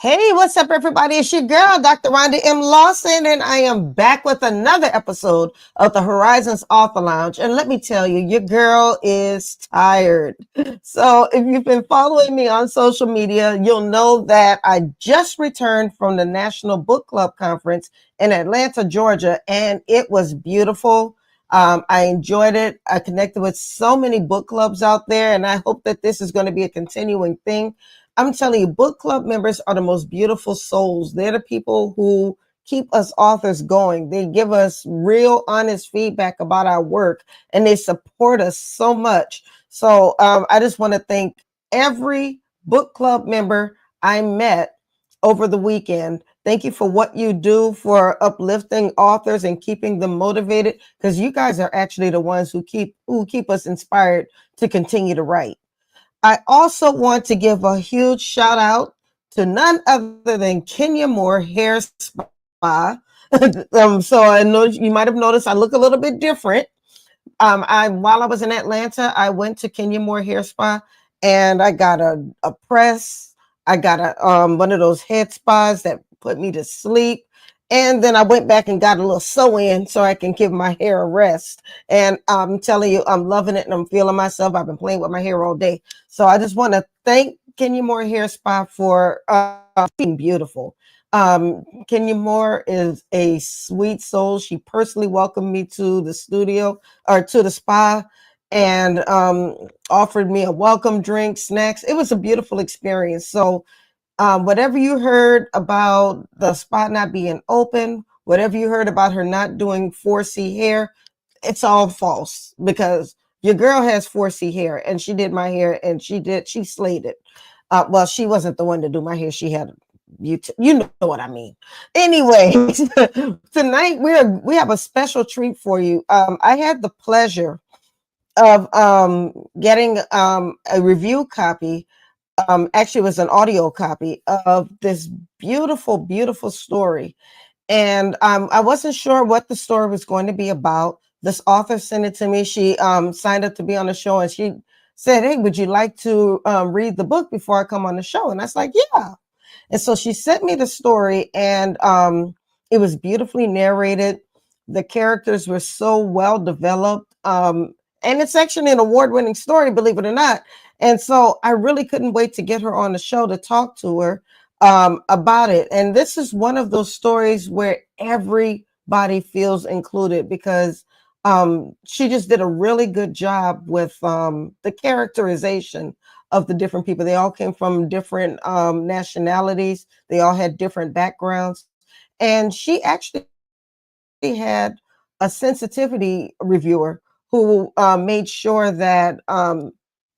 Hey, what's up, everybody? It's your girl, Dr. Rhonda M. Lawson, and I am back with another episode of the Horizons Author Lounge. And let me tell you, your girl is tired. So, if you've been following me on social media, you'll know that I just returned from the National Book Club Conference in Atlanta, Georgia, and it was beautiful. I enjoyed it. I connected with so many book clubs out there, and I hope that this is going to be a continuing thing. I'm telling you, book club members are the most beautiful souls. They're the people who keep us authors going. They give us real, honest feedback about our work, and they support us so much. So I just want to thank every book club member I met over the weekend. Thank you for what you do for uplifting authors and keeping them motivated, because you guys are actually the ones who keep us inspired to continue to write. I also want to give a huge shout out to none other than Kenya Moore Hair Spa. So I know you might have noticed I look a little bit different. While I was in Atlanta, I went to Kenya Moore Hair Spa and I got a press. I got a one of those head spas that put me to sleep. And then I went back and got a little sew in so I can give my hair a rest. And I'm telling you, I'm loving it and I'm feeling myself. I've been playing with my hair all day. So I just want to thank Kenya Moore Hair Spa for being beautiful. Kenya Moore is a sweet soul. She personally welcomed me to the studio or to the spa and offered me a welcome drink, snacks. It was a beautiful experience. So whatever you heard about the spot not being open, whatever you heard about her not doing 4C hair, it's all false because your girl has 4C hair and she did my hair and she slayed it. Well, she wasn't the one to do my hair. She had you know what I mean. Anyway, tonight we have a special treat for you. I had the pleasure of getting a review copy. Actually, it was an audio copy of this beautiful, beautiful story. And I wasn't sure what the story was going to be about. This author sent it to me. She signed up to be on the show and she said, "Hey, would you like to read the book before I come on the show?" And I was like, "Yeah." And so she sent me the story and it was beautifully narrated. The characters were so well developed. And it's actually an award-winning story, believe it or not. And so I really couldn't wait to get her on the show to talk to her about it. And this is one of those stories where everybody feels included because she just did a really good job with the characterization of the different people. They all came from different nationalities. They all had different backgrounds. And she actually had a sensitivity reviewer who made sure that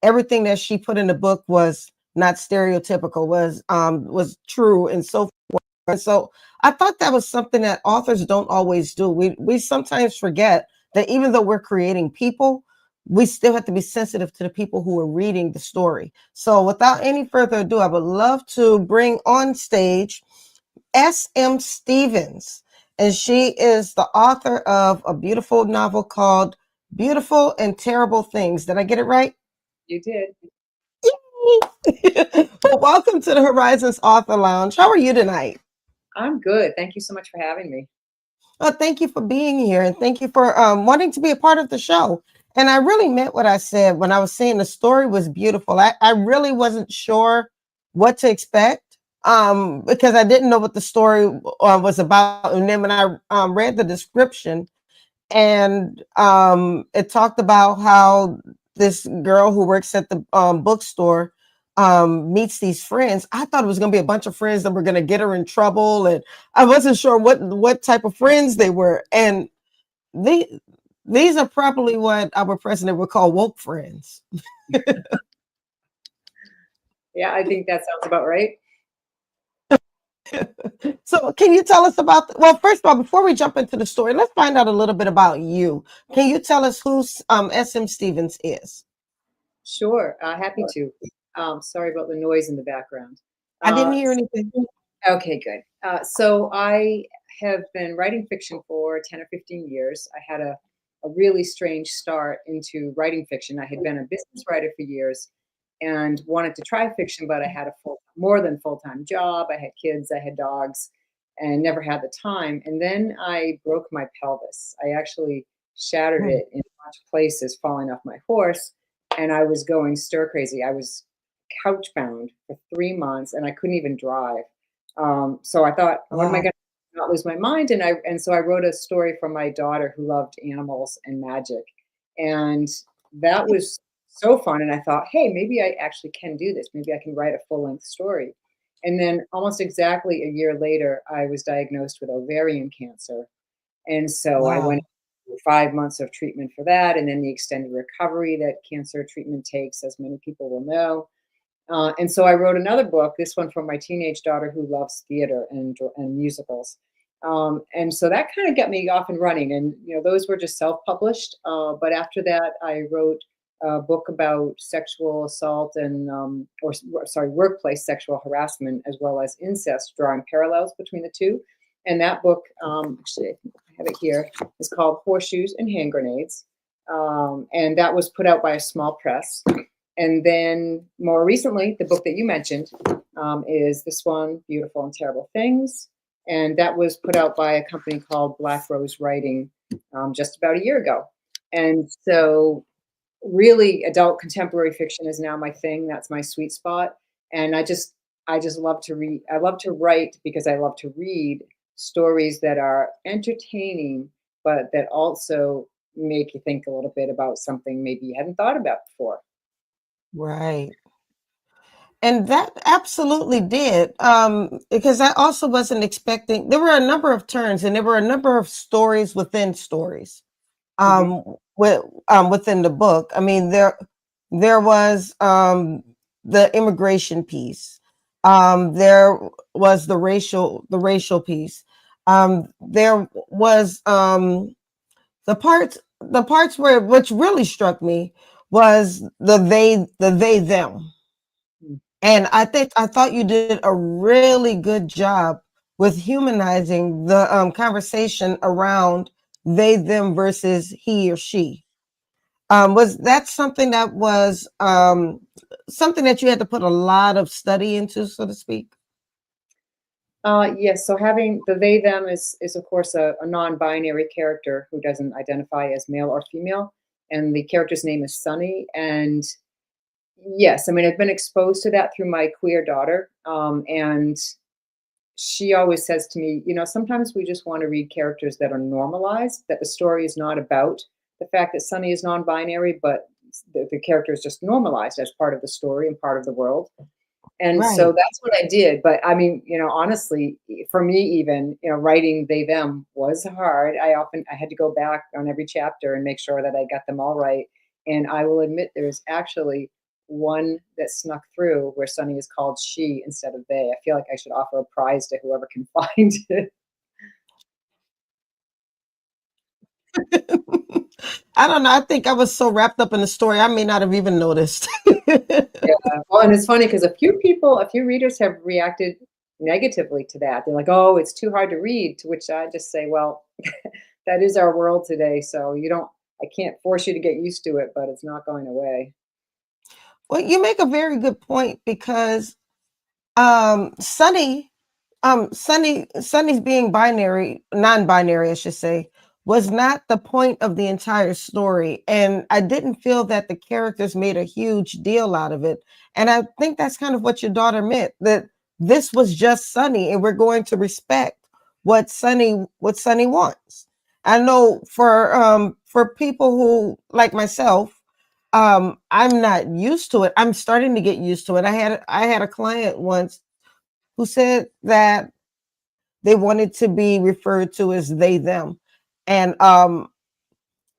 everything that she put in the book was not stereotypical, was true, and so forth. And so I thought that was something that authors don't always do. We sometimes forget that even though we're creating people, we still have to be sensitive to the people who are reading the story. So without any further ado, I would love to bring on stage S.M. Stevens. And she is the author of a beautiful novel called Beautiful and Terrible Things. Did I get it right? You did. Well, welcome to the Horizons Author Lounge. How are you tonight? I'm good. Thank you so much for having me. Well, thank you for being here and thank you for wanting to be a part of the show. And I really meant what I said when I was saying the story was beautiful. I really wasn't sure what to expect because I didn't know what the story was about. And then when I read the description and it talked about how this girl who works at the bookstore meets these friends. I thought it was going to be a bunch of friends that were going to get her in trouble, and I wasn't sure what type of friends they were. And they these are probably what our president would call woke friends. Yeah, I think that sounds about right. So can you tell us about, well, first of all, before we jump into the story, let's find out a little bit about you. Can you tell us who SM Stevens is? Sure, happy to. Sorry about the noise in the background. I didn't Uh, hear anything. okay, good. So I have been writing fiction for 10 or 15 years. I had a really strange start into writing fiction. I had been a business writer for years, and wanted to try fiction, but I had a more than full-time job. I had kids, I had dogs, and never had the time. And then I broke my pelvis. I actually shattered Mm. it in a bunch of places, falling off my horse, and I was going stir crazy. I was couch bound for 3 months, and I couldn't even drive. So I thought, what am I Wow. going to not lose my mind? And so I wrote a story for my daughter who loved animals and magic, and that was so fun. And I thought, hey, maybe I actually can do this. Maybe I can write a full length story. And then almost exactly a year later, I was diagnosed with ovarian cancer. And so I went Wow. through 5 months of treatment for that, and then the extended recovery that cancer treatment takes, as many people will know. And so I wrote another book, this one for my teenage daughter who loves theater and musicals. And so that kind of got me off and running. And those were just self-published. But after that, I wrote a book about sexual assault and, sorry, workplace sexual harassment as well as incest, drawing parallels between the two. And that book, actually, I think I have it here, is called Horseshoes and Hand Grenades. And that was put out by a small press. And then more recently, the book that you mentioned is this one, Beautiful and Terrible Things. And that was put out by a company called Black Rose Writing just about a year ago. And so, really, adult contemporary fiction is now my thing. That's my sweet spot. And I just love to read. I love to write because I love to read stories that are entertaining, but that also make you think a little bit about something maybe you hadn't thought about before. Right. And that absolutely did, because I also wasn't expecting. There were a number of turns, and there were a number of stories within stories, Mhm. within the book. I mean, there was the immigration piece. There was the racial piece. There was the parts where which really struck me was the they them. Mm. And I thought you did a really good job with humanizing the conversation around they them versus he or she. Was that something that you had to put a lot of study into, so to speak? Yes, so having the they them is of course a non-binary character who doesn't identify as male or female, and the character's name is Sunny. And yes, I mean I've been exposed to that through my queer daughter, and she always says to me, sometimes we just want to read characters that are normalized, that the story is not about the fact that Sunny is non-binary, but the character is just normalized as part of the story and part of the world. And so Right. that's what I did. But I mean, honestly, for me, even, writing they, them was hard. I had to go back on every chapter and make sure that I got them all right. And I will admit there's actually one that snuck through where Sunny is called she instead of they. I feel like I should offer a prize to whoever can find it. I don't know. I think I was so wrapped up in the story, I may not have even noticed. Yeah. Well, and it's funny because a few readers have reacted negatively to that. They're like, "Oh, it's too hard to read." To which I just say, "Well, that is our world today. So I can't force you to get used to it, but it's not going away." Well, you make a very good point because Sunny, Sunny's being non-binary, I should say, was not the point of the entire story. And I didn't feel that the characters made a huge deal out of it. And I think that's kind of what your daughter meant, that this was just Sunny, and we're going to respect what Sunny wants. I know for people who like myself, I'm not used to it. I'm starting to get used to it. I had a client once who said that they wanted to be referred to as they them. And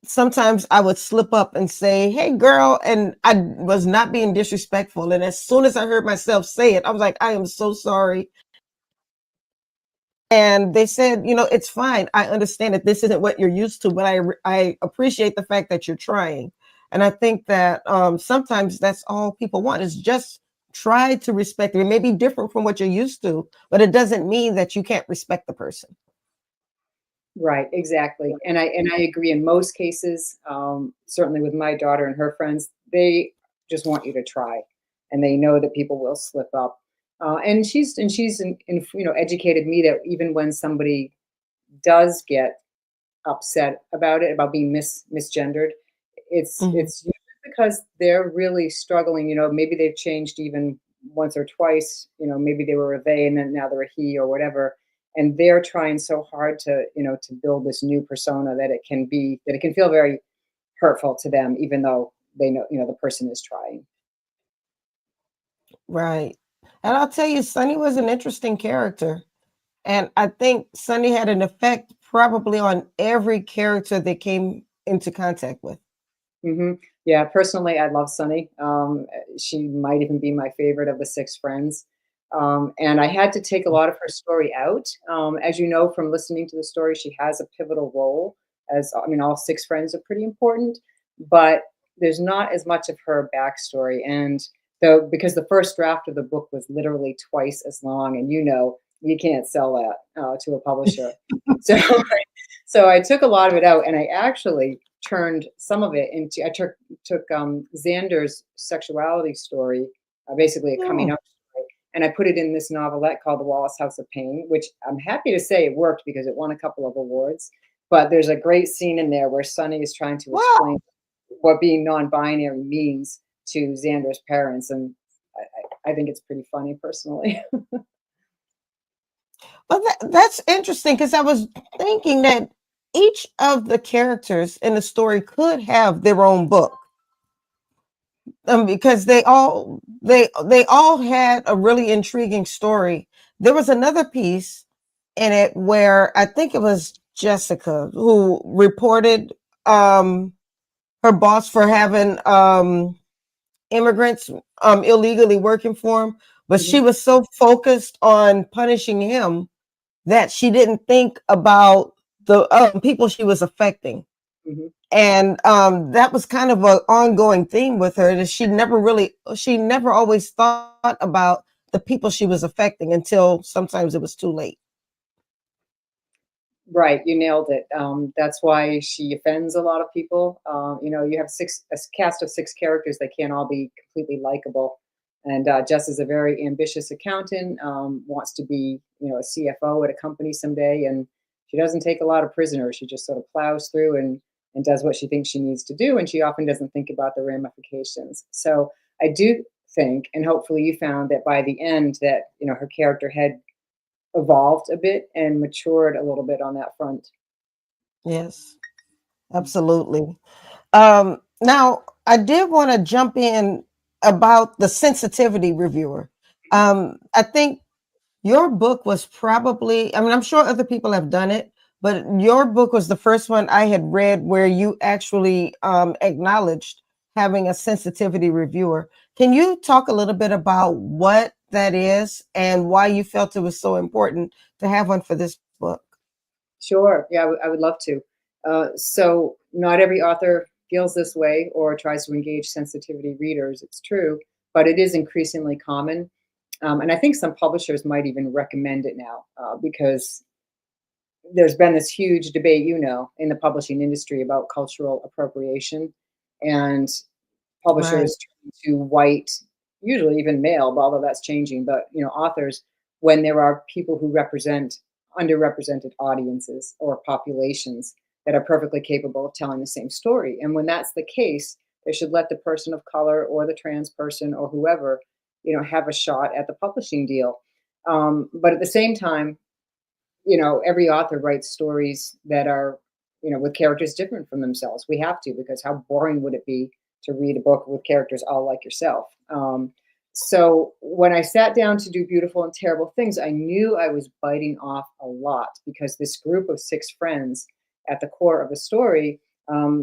sometimes I would slip up and say, "Hey girl," and I was not being disrespectful. And as soon as I heard myself say it, I was like, "I am so sorry." And they said, "It's fine. I understand that this isn't what you're used to, but I appreciate the fact that you're trying." And I think that sometimes that's all people want is just try to respect it. It may be different from what you're used to, but it doesn't mean that you can't respect the person. Right, exactly. And I agree in most cases, certainly with my daughter and her friends, they just want you to try. and they know that people will slip up. Educated me that even when somebody does get upset about it, about being misgendered, Mhm. it's usually because they're really struggling. Maybe they've changed even once or twice. Maybe they were a they and then now they're a he or whatever, and they're trying so hard to build this new persona that it can feel very hurtful to them, even though they know the person is trying. Right. And I'll tell you, Sonny was an interesting character. And I think Sonny had an effect probably on every character they came into contact with. Yeah, personally, I love Sunny. She might even be my favorite of the six friends. And I had to take a lot of her story out. As you know from listening to the story, she has a pivotal role. I mean, all six friends are pretty important, but there's not as much of her backstory. And though, because the first draft of the book was literally twice as long, and you can't sell that to a publisher. So so I took a lot of it out, and I actually turned some of it into. I took Xander's sexuality story, basically a coming Hmm. out story, and I put it in this novelette called The Wallace House of Pain, which I'm happy to say it worked because it won a couple of awards. But there's a great scene in there where Sonny is trying to explain Wow. what being non-binary means to Xander's parents, and I think it's pretty funny personally. Well, that's interesting because I was thinking that each of the characters in the story could have their own book. Because they all had a really intriguing story. There was another piece in it where I think it was Jessica who reported um, her boss for having immigrants illegally working for him, but she Mhm, was so focused on punishing him that she didn't think about the people she was affecting. mhm. And that was kind of an ongoing theme with her, that she never always thought about the people she was affecting until sometimes it was too late. Right, you nailed it. That's why she offends a lot of people. You have a cast of six characters that can't all be completely likable. And Jess is a very ambitious accountant, wants to be, a CFO at a company someday, and she doesn't take a lot of prisoners. She just sort of plows through and does what she thinks she needs to do, and she often doesn't think about the ramifications. So I do think, and hopefully you found that by the end that her character had evolved a bit and matured a little bit on that front. Yes, absolutely. Now, I did want to jump in about the sensitivity reviewer. I think your book was probably, I mean, I'm sure other people have done it, but your book was the first one I had read where you actually acknowledged having a sensitivity reviewer. Can you talk a little bit about what that is and why you felt it was so important to have one for this book? Sure. Yeah, I would love to. So, not every author feels this way or tries to engage sensitivity readers. It's true, but it is increasingly common. And I think some publishers might even recommend it now because there's been this huge debate, in the publishing industry about cultural appropriation. And Right. publishers turn to white, usually even male, although that's changing, but authors, when there are people who represent underrepresented audiences or populations that are perfectly capable of telling the same story. And when that's the case, they should let the person of color or the trans person or whoever, have a shot at the publishing deal. But at the same time, every author writes stories that are, with characters different from themselves. We have to, because how boring would it be to read a book with characters all like yourself? So when I sat down to do Beautiful and Terrible Things, I knew I was biting off a lot because this group of six friends at the core of the story,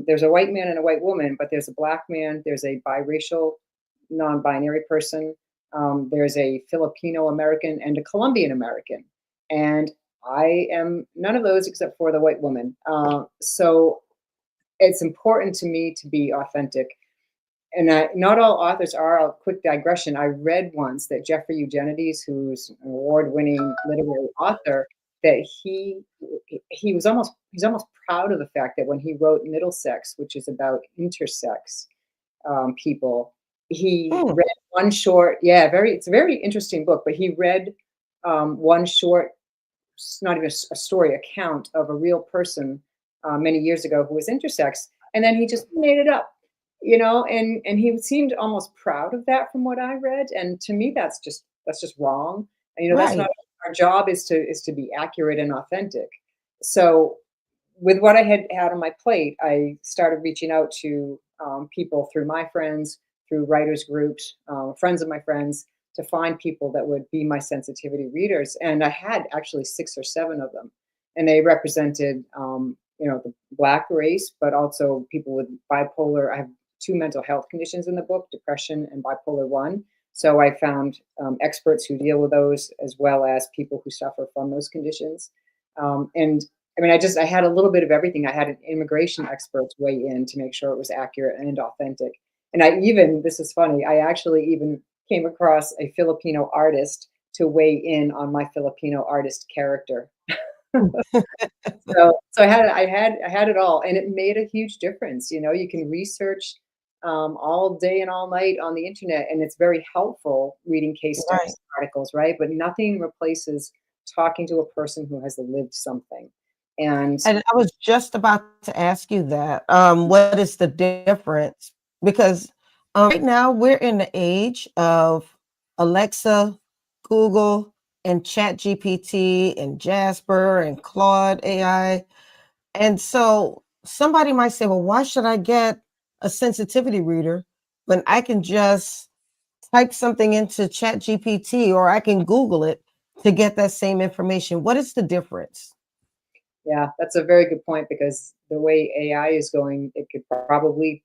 there's a white man and a white woman, but there's a black man, there's a biracial, non binary person, there's a Filipino American, and a Colombian American. And I am none of those except for the white woman. So it's important to me to be authentic. And not all authors are. A quick digression. I read once that Jeffrey Eugenides, who's an award-winning literary author, that he's almost proud of the fact that when he wrote Middlesex, which is about intersex people, he Hmm. read one short, yeah, it's a very interesting book, but he read one short, not even a story account of a real person many years ago who was intersex, and then he just made it up, and he seemed almost proud of that from what I read, and to me that's just wrong. And, that's not Right. our job, is to be accurate and authentic. So with what I had on my plate, I started reaching out to people through my friends, through writers groups, friends of my friends, to find people that would be my sensitivity readers. And I had actually 6 or 7 of them, and they represented, the Black race, but also people with bipolar. I have 2 mental health conditions in the book: depression and bipolar 1. So I found experts who deal with those, as well as people who suffer from those conditions. And I mean, I had a little bit of everything. I had an immigration experts weigh in to make sure it was accurate and authentic. And this is funny, I actually even came across a Filipino artist to weigh in on my Filipino artist character. So I had it all, and it made a huge difference. You can research all day and all night on the internet, and it's very helpful reading case Right. studies, articles, right? But nothing replaces talking to a person who has lived something. And And I was just about to ask you that. What is the difference? Because right now we're in the age of Alexa, Google, and Chat GPT, and Jasper, and Claude AI. And so somebody might say, well, why should I get a sensitivity reader when I can just type something into Chat GPT or I can Google it to get that same information? What is the difference? yeah, that's a very good point, because the way AI is going, it could probably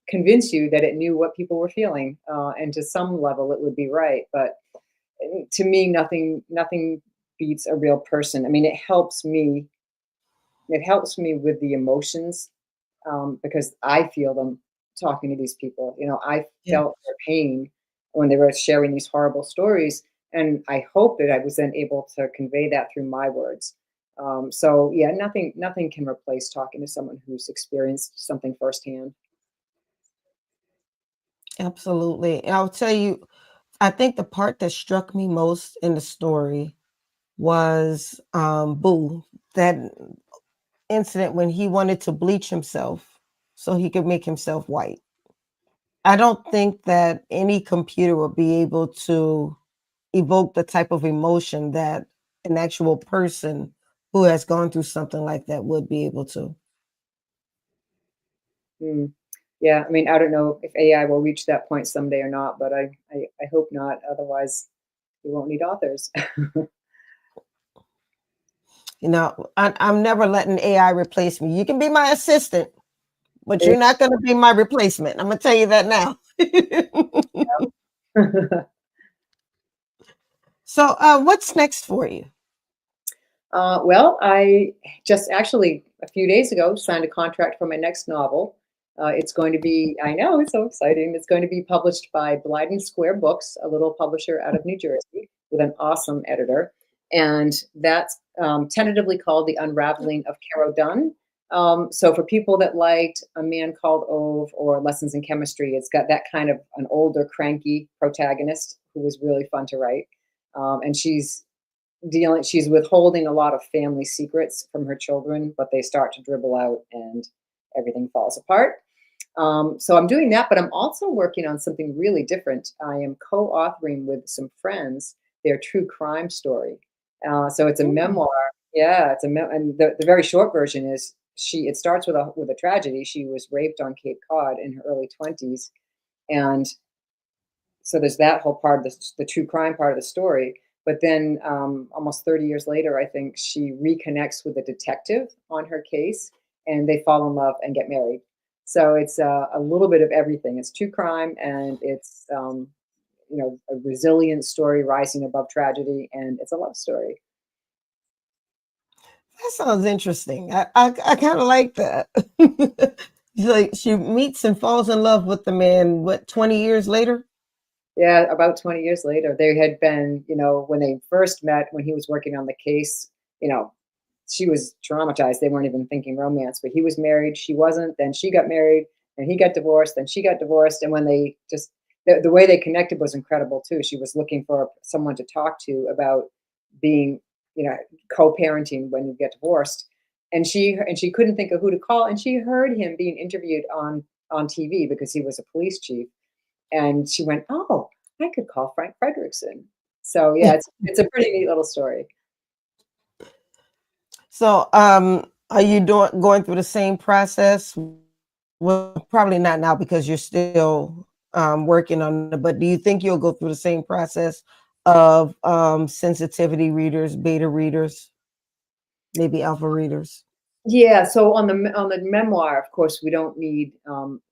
convince you that it knew what people were feeling, and to some level, it would be right. But to me, nothing beats a real person. I mean, it helps me. It helps me with the emotions, because I feel them talking to these people. I Yeah. felt their pain when they were sharing these horrible stories, and I hope that I was then able to convey that through my words. So yeah, nothing can replace talking to someone who's experienced something firsthand. Absolutely. And I'll tell you, I think the part that struck me most in the story was Boo, that incident when he wanted to bleach himself so he could make himself white. I don't think that any computer would be able to evoke the type of emotion that an actual person who has gone through something like that would be able to. Mm. Yeah, I mean, I don't know if AI will reach that point someday or not, but I hope not. Otherwise, we won't need authors. I'm never letting AI replace me. You can be my assistant, but you're not going to be my replacement. I'm going to tell you that now. So, what's next for you? Well, I just actually a few days ago signed a contract for my next novel. It's going to be, I know, it's so exciting. It's going to be published by Blyden Square Books, a little publisher out of New Jersey, with an awesome editor. And that's tentatively called The Unraveling of Caro Dunn. So for people that liked A Man Called Ove or Lessons in Chemistry, it's got that kind of an older, cranky protagonist who was really fun to write. And she's withholding a lot of family secrets from her children, but they start to dribble out and everything falls apart. So I'm doing that, but I'm also working on something really different. I am co-authoring with some friends their true crime story. So it's a Mm. memoir. Yeah, and the very short version is it starts with a tragedy. She was raped on Cape Cod in her early 20s, and so there's that whole part of the true crime part of the story. But then almost 30 years later, I think she reconnects with a detective on her case, and they fall in love and get married. So it's a little bit of everything. It's true crime, and it's a resilient story rising above tragedy, and it's a love story. That sounds interesting. I kind of like that. Like she meets and falls in love with the man, what, 20 years later? Yeah, about 20 years later, they had been, when they first met, when he was working on the case, you know, she was traumatized. They weren't even thinking romance, but he was married, she wasn't. Then she got married, and he got divorced, then she got divorced. And when they just the way they connected was incredible too. She was looking for someone to talk to about being, you know, co-parenting when you get divorced. And she couldn't think of who to call. And she heard him being interviewed on TV because he was a police chief. And she went, "Oh, I could call Frank Frederickson." So yeah, it's a pretty neat little story. So, are you going through the same process? Well, probably not now because you're still working on it, but do you think you'll go through the same process of sensitivity readers, beta readers, maybe alpha readers? Yeah, so on the memoir, of course, we don't need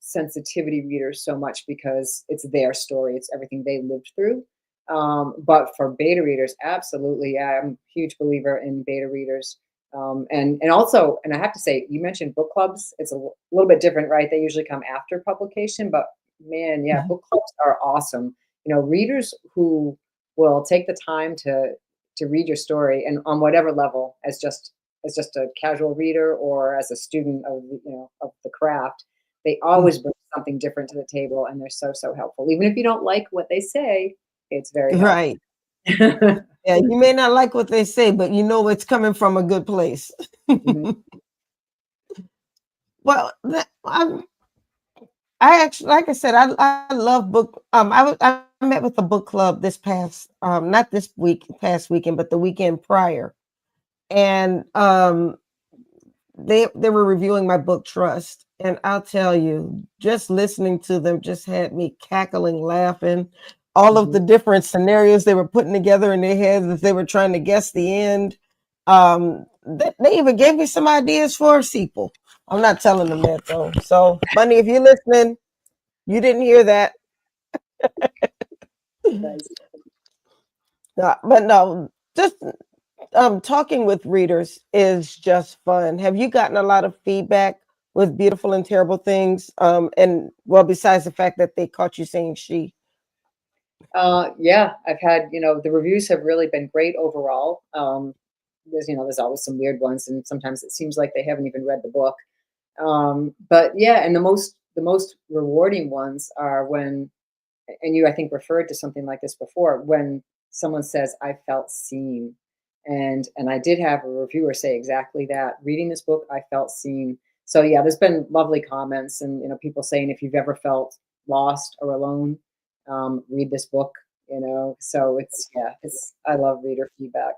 sensitivity readers so much because it's their story, it's everything they lived through. But for beta readers, absolutely, yeah, I'm a huge believer in beta readers. And also, and I have to say, you mentioned book clubs. It's a little bit different, right? They usually come after publication, but man, yeah, Mhm. book clubs are awesome. You know, readers who will take the time to read your story and on whatever level, as just a casual reader or as a student of of the craft, they always bring something different to the table, and they're so helpful. Even if you don't like what they say, it's very helpful. Right. Yeah, you may not like what they say, but you know it's coming from a good place. Mhm. Well, I actually, like I said, I love book. I met with the book club this past, not this week, past weekend, but the weekend prior, and they were reviewing my book Trust, and I'll tell you, just listening to them just had me cackling, laughing. All of the Mhm. different scenarios they were putting together in their heads as they were trying to guess the end. They even gave me some ideas for a sequel. I'm not telling them that though. So, Bunny, if you're listening, you didn't hear that. Nice. But no, just talking with readers is just fun. Have you gotten a lot of feedback with Beautiful and Terrible Things? And well, besides the fact that they caught you saying she. Yeah, I've had, the reviews have really been great overall. There's always some weird ones, and sometimes it seems like they haven't even read the book. But yeah, and the most rewarding ones are when, and you I think referred to something like this before, when someone says, "I felt seen," and I did have a reviewer say exactly that. Reading this book, I felt seen. So yeah, there's been lovely comments, and people saying if you've ever felt lost or alone, read this book. So it's, yeah, it's I love reader feedback.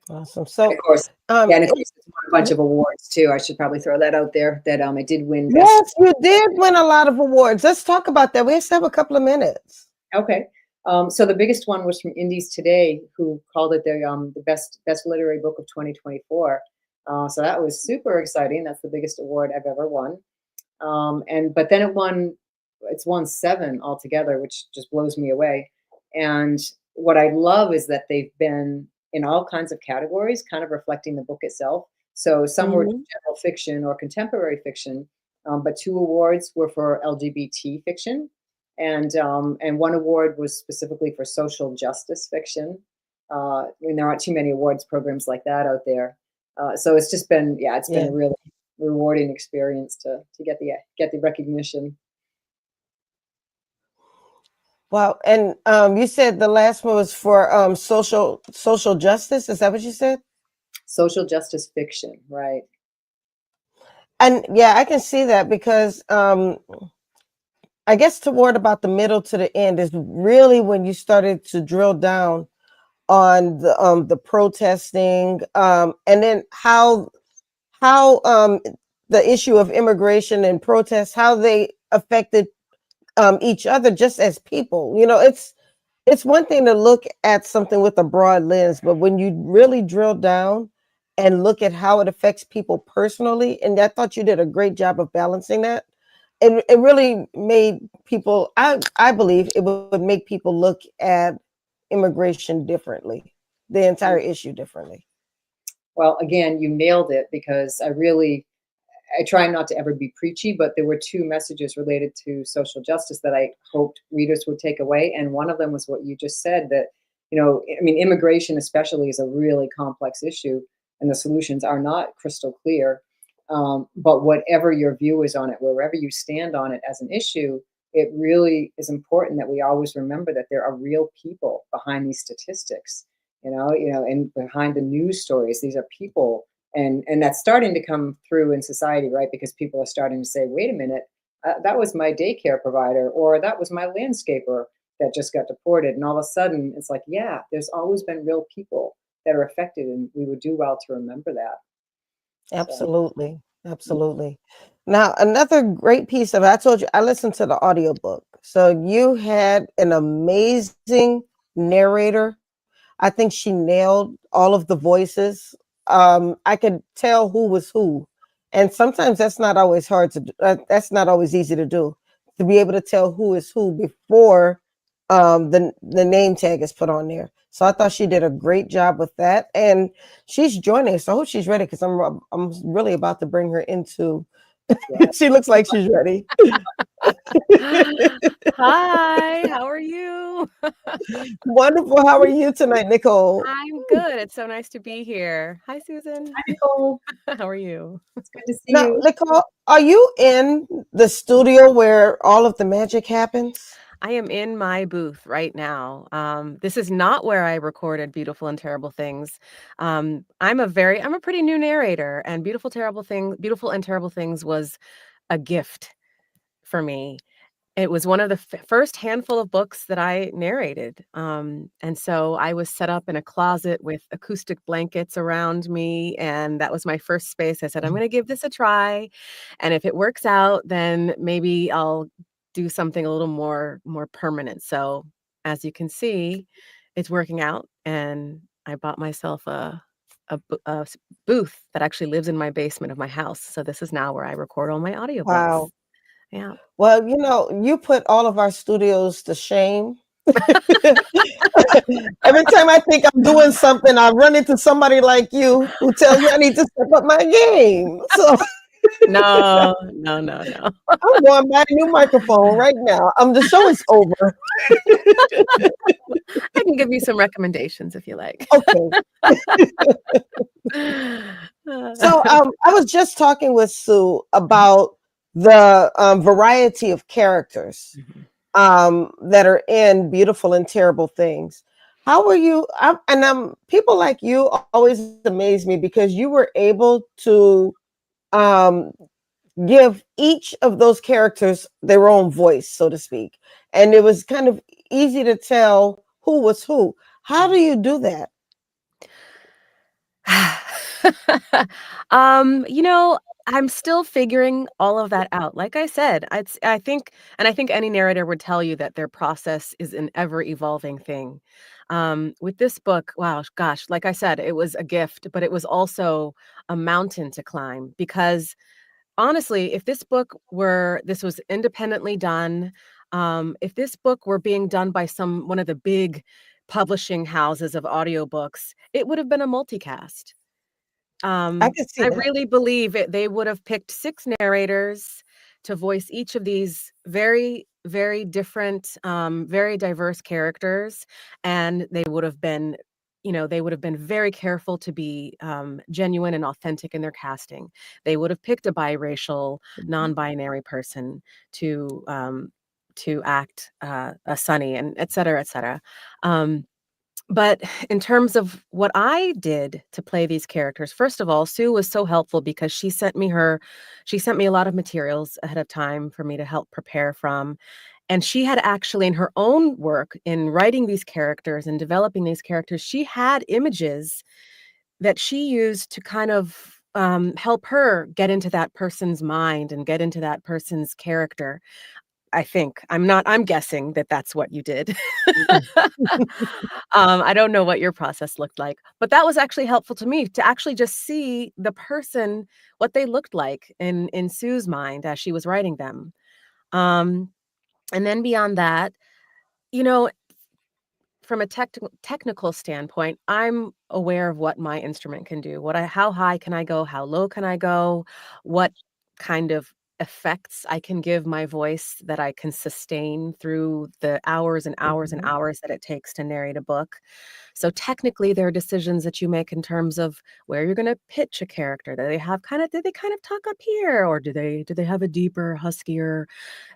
Awesome. And So, of course, yeah, and of it, course it's won a bunch of awards too. I should probably throw that out there, that it did win best. yes, you did win a lot of awards. Let's talk about that. We still have a couple of minutes. Okay. So the biggest one was from Indies Today, who called it the best literary book of 2024. So that was super exciting. That's the biggest award I've ever won. And but then it's won seven altogether, which just blows me away. And what I love is that they've been in all kinds of categories, kind of reflecting the book itself. So some were Mhm. general fiction or contemporary fiction, but two awards were for LGBT fiction, and one award was specifically for social justice fiction. There aren't too many awards programs like that out there. So it's just been, yeah, it's been Yeah. a really rewarding experience to get the recognition. Wow. And you said the last one was for social justice. Is that what you said? Social justice fiction, right? And yeah, I can see that because I guess toward about the middle to the end is really when you started to drill down on the protesting, and then how the issue of immigration and protests, how they affected each other just as people. It's one thing to look at something with a broad lens, but when you really drill down and look at how it affects people personally, and I thought you did a great job of balancing that. It really made people, I believe it would make people look at immigration differently, the entire issue differently. Well, again, you nailed it, because I try not to ever be preachy, but there were two messages related to social justice that I hoped readers would take away. And one of them was what you just said, that, I mean, immigration especially is a really complex issue, and the solutions are not crystal clear. But whatever your view is on it, wherever you stand on it as an issue, it really is important that we always remember that there are real people behind these statistics, and behind the news stories. These are people, and that's starting to come through in society, right? Because people are starting to say, wait a minute, that was my daycare provider, or that was my landscaper that just got deported. And all of a sudden, it's like, yeah, there's always been real people that are affected, and we would do well to remember that. So, Absolutely. Absolutely. Now, another great piece of I told you I listened to the audiobook. So you had an amazing narrator. I think she nailed all of the voices. I could tell who was who. And sometimes that's not always hard to do. That's not always easy to do, to be able to tell who is who before the name tag is put on there. So I thought she did a great job with that, and she's joining us. So I hope she's ready because I'm really about to bring her into. yeah. She looks like she's ready. Hi, how are you? Wonderful. How are you tonight, Nicole? I'm good. It's so nice to be here. Hi, Susan. Hi, Nicole. How are you? It's good to see Now, you. Nicole, are you in the studio where all of the magic happens? I am in my booth right now. This is not where I recorded Beautiful and Terrible Things. I'm a pretty new narrator, and Beautiful and Terrible Things was a gift for me. It was one of the first handful of books that I narrated. And so I was set up in a closet with acoustic blankets around me. And that was my first space. I said, I'm going to give this a try. And if it works out, then maybe I'll do something a little more permanent. So as you can see, it's working out. And I bought myself a booth that actually lives in my basement of my house. So this is now where I record all my audiobooks. Wow. Yeah. Well, you put all of our studios to shame. Every time I think I'm doing something, I run into somebody like you who tells me I need to step up my game. So No, no, no, no. I'm going to buy a new microphone right now. The show is over. I can give you some recommendations if you like. Okay. So I was just talking with Sue about the variety of characters Mhm. that are in Beautiful and Terrible Things. How were you? People like you always amaze me because you were able to um, give each of those characters their own voice, so to speak, and it was kind of easy to tell who was who. How do you do that? You know, I'm still figuring all of that out. Like I said, I think any narrator would tell you that their process is an ever evolving thing. With this book, wow, gosh, like I said, it was a gift, but it was also a mountain to climb because honestly, if this was independently done, if this book were being done by one of the big publishing houses of audiobooks, it would have been a multicast. I can see I that. really believe they would have picked 6 narrators to voice each of these very, very different, very diverse characters, and they would have been very careful to be, genuine and authentic in their casting. They would have picked a biracial, non-binary person to act, a Sunny and et cetera, et cetera. Um but in terms of what I did to play these characters, first of all, Sue was so helpful because she sent me a lot of materials ahead of time for me to help prepare from. And she had actually in her own work in writing these characters and developing these characters, she had images that she used to kind of help her get into that person's mind and get into that person's character. I think. I'm guessing that that's what you did. I don't know what your process looked like, but that was actually helpful to me to actually just see the person, what they looked like in Sue's mind as she was writing them. Um, and then beyond that, you know, from a technical standpoint, I'm aware of what my instrument can do. How high can I go? How low can I go? What kind of effects I can give my voice that I can sustain through the hours and hours and Mhm. hours that it takes to narrate a book. So technically there are decisions that you make in terms of where you're going to pitch a character. Do they kind of talk up here, or do they have a deeper, huskier,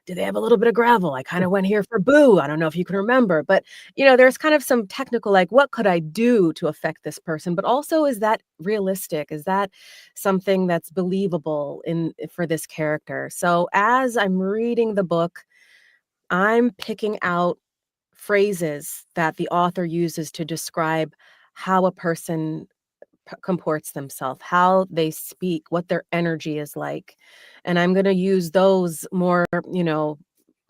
do they have a little bit of gravel? I kind of went here for Boo. I don't know if you can remember, but there's kind of some technical, like, what could I do to affect this person? But also, is that realistic? Is that something that's believable for this character? So as I'm reading the book, I'm picking out phrases that the author uses to describe how a person comports themselves, how they speak, what their energy is like. And I'm going to use those more,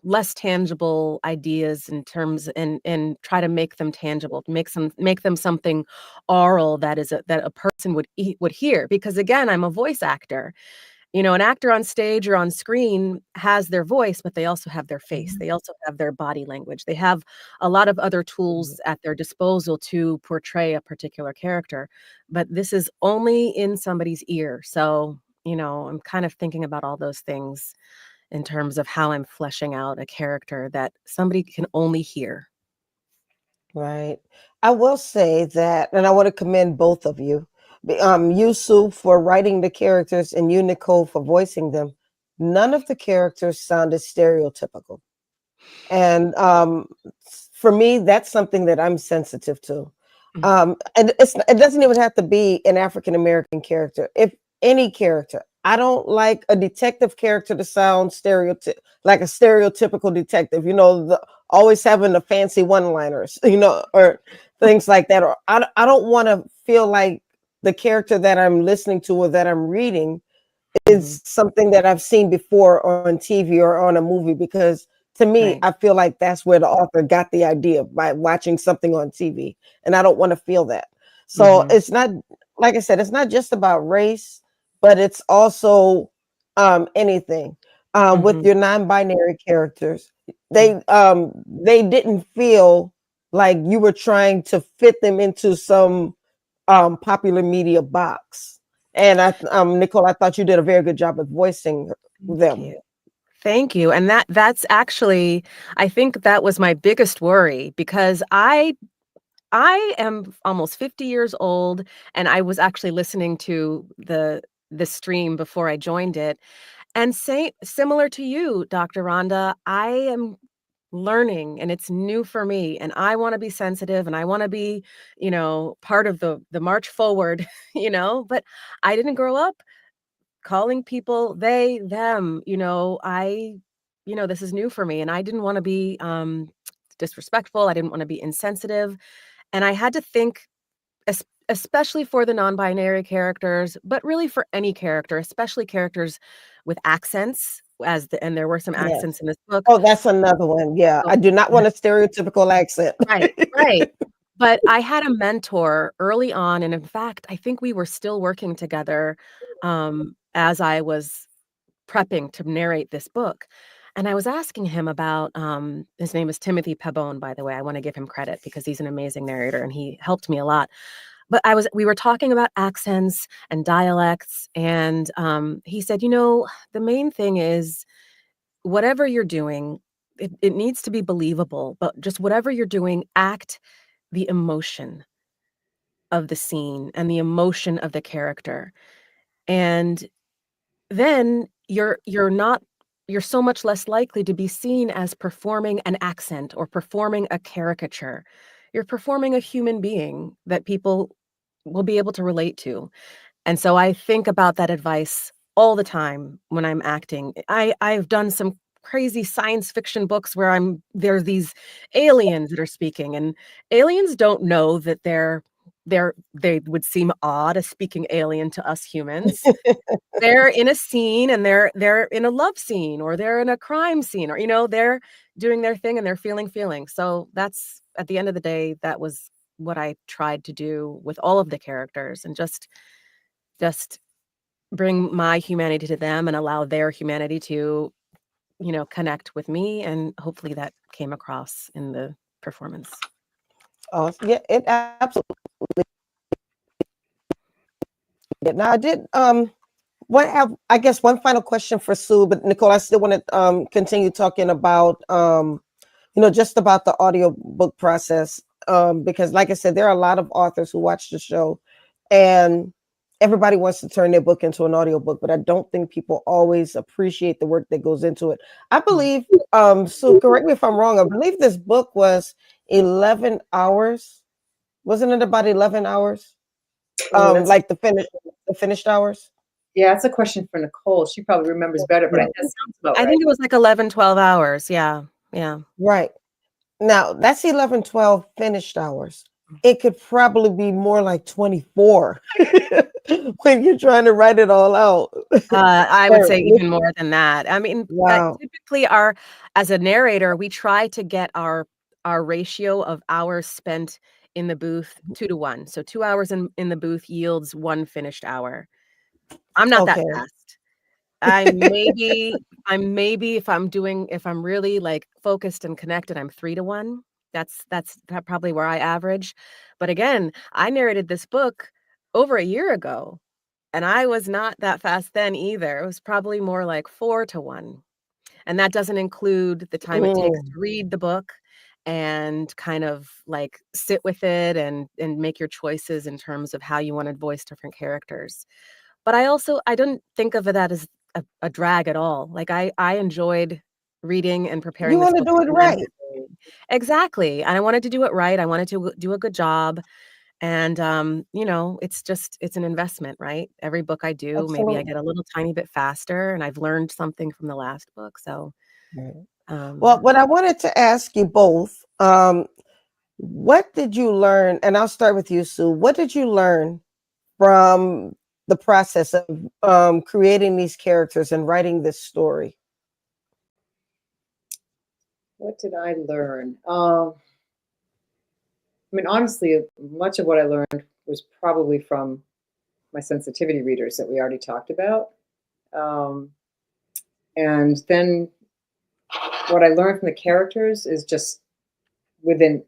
less tangible ideas in terms and try to make them tangible, make them something oral that a person would hear, because again, I'm a voice actor. An actor on stage or on screen has their voice, but they also have their face. Mhm. They also have their body language. They have a lot of other Mhm. tools at their disposal to portray a particular character. But this is only in somebody's ear. So, I'm kind of thinking about all those things in terms of how I'm fleshing out a character that somebody can only hear. Right. I will say that, and I want to commend both of you. You, Sue, for writing the characters, and you, Nicole, for voicing them. None of the characters sounded stereotypical. And for me, that's something that I'm sensitive to. Mm. And it doesn't even have to be an African American character. If any character, I don't like a detective character to sound like a stereotypical detective. Always having the fancy one-liners, or things like that. Or I don't want to feel like the character that I'm listening to or that I'm reading Mhm. is something that I've seen before on TV or on a movie, because to me, Right. I feel like that's where the author got the idea by watching something on TV, and I don't want to feel that. So Mhm. it's not, like I said, it's not just about race, but it's also anything. With Mhm. your non-binary characters, Mm. they didn't feel like you were trying to fit them into some popular media box. And Nicole, I thought you did a very good job of voicing Thank them. you. Thank you. And that's actually, I think that was my biggest worry, because I am almost 50 years old, and I was actually listening to the stream before I joined it. And similar to you, Dr. Rhonda, I am learning, and it's new for me, and I want to be sensitive, and I want to be, part of the march forward, but I didn't grow up calling people they, them, this is new for me, and I didn't want to be disrespectful. I didn't want to be insensitive. And I had to think, especially for the non-binary characters, but really for any character, especially characters with accents, and there were some accents Yes. in this book. Oh, that's another one. Yeah, So I do not want a stereotypical accent. right, right. But I had a mentor early on, and in fact, I think we were still working together, as I was prepping to narrate this book. And I was asking him about, his name is Timothy Pabon, by the way. I want to give him credit because he's an amazing narrator and he helped me a lot. But we were talking about accents and dialects, and he said, the main thing is, whatever you're doing, it needs to be believable, but just whatever you're doing, act the emotion of the scene and the emotion of the character. And then you're so much less likely to be seen as performing an accent or performing a caricature. You're performing a human being that people will be able to relate to. And so I think about that advice all the time when I'm acting. I've done some crazy science fiction books where there's these aliens that are speaking, and aliens don't know that they would seem odd, a speaking alien to us humans. They're in a scene, and they're in a love scene, or they're in a crime scene, or they're doing their thing and they're feeling feelings. So that's, at the end of the day, that was what I tried to do with all of the characters, and just bring my humanity to them and allow their humanity to, connect with me, and hopefully that came across in the performance. Oh, yeah, it absolutely did. Now, I did I guess one final question for Sue, but Nicole, I still want to continue talking about just about the audio book process. Because like I said, there are a lot of authors who watch the show and everybody wants to turn their book into an audio book, but I don't think people always appreciate the work that goes into it. I believe, Sue, correct me if I'm wrong, I believe this book was 11 hours. Wasn't it about 11 hours? Oh, that's Like the finished hours? yeah, that's a question for Nicole. She probably remembers better, but Yeah. that sounds about I right. think it was like 11, 12 hours. Yeah. Yeah. Right. Now that's 11, 12 finished hours. It could probably be more like 24 when you're trying to write it all out. I would Or say even more than that. I mean, wow. typically as a narrator, we try to get our ratio of hours spent in the booth 2 to 1. So 2 hours in the booth yields 1 finished hour. I'm not that Okay. fast. I'm maybe if I'm really like focused and connected, I'm 3 to 1. That's probably where I average. But again, I narrated this book over a year ago. And I was not that fast then either. It was probably more like 4 to 1. And that doesn't include the time it takes Mm. to read the book and kind of like sit with it and make your choices in terms of how you want to voice different characters. But I didn't think of that as a drag at all. Like I enjoyed reading and You preparing this want to book do it right. tremendously. Exactly. And I wanted to do it right. I wanted to do a good job. And, it's an investment, right? Every book I do, maybe I Absolutely. get a little tiny bit faster and I've learned something from the last book. So, Right. Well, um, what I wanted to ask you both, what did you learn? And I'll start with you, Sue. What did you learn from the process of creating these characters and writing this story? What did I learn? I mean, honestly, much of what I learned was probably from my sensitivity readers that we already talked about. Um, and then what I learned from the characters is just within,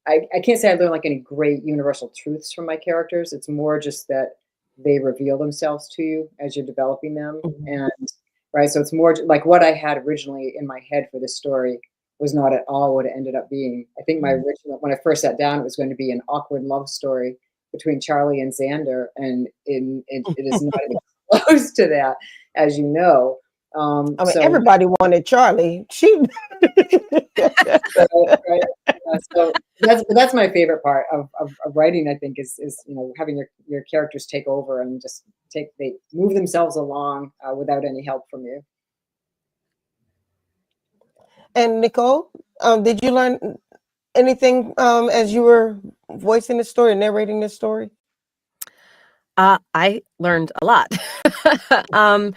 I can't say I learned like any great universal truths from my characters. It's more just that they reveal themselves to you as you're developing them. Mhm. And right, so it's more like what I had originally in my head for this story was not at all what it ended up being. I think my original, when I first sat down, it was going to be an awkward love story between Charlie and Xander, and it is not even close to that, as you know. I mean, So everybody wanted Charlie. She right, right. So that's my favorite part of writing. I think is having your characters take over and just they move themselves along without any help from you. And Nicole, did you learn anything as you were voicing the story, narrating this story? I learned a lot. um,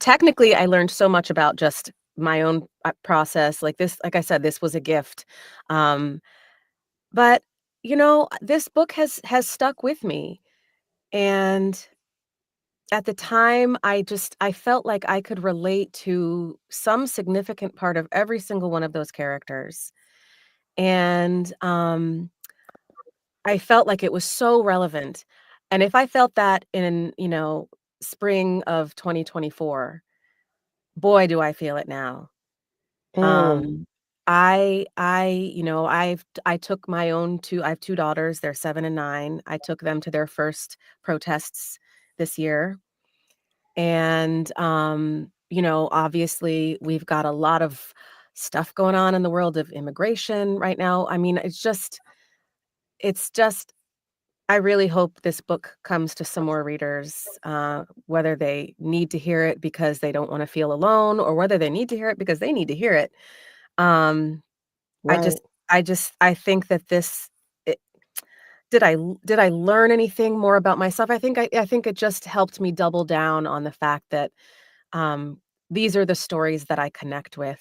Technically, I learned so much about just my own process. Like I said, this was a gift. Um, but this book has stuck with me. And at the time, I felt like I could relate to some significant part of every single one of those characters. And, I felt like it was so relevant. And if I felt that in, spring of 2024, boy, do I feel it now. Mm. Um, I took my own 2 I have 2 daughters, they're 7 and 9. I took them to their first protests this year. And, obviously, we've got a lot of stuff going on in the world of immigration right now. I mean, it's just I really hope this book comes to some more readers, whether they need to hear it because they don't wanna feel alone or whether they need to hear it because they need to hear it. Um, I Right. just I think that it did I learn anything more about myself? I think it just helped me double down on the fact that Um, these are the stories that I connect with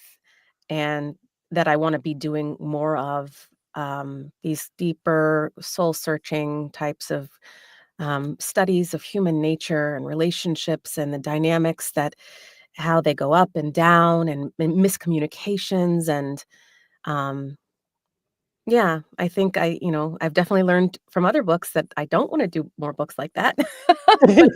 and that I wanna be doing more of, these deeper soul-searching types of, studies of human nature and relationships and the dynamics that how they go up and down and miscommunications and, um, Yeah, I think I've definitely learned from other books that I don't wanna do more books like that. But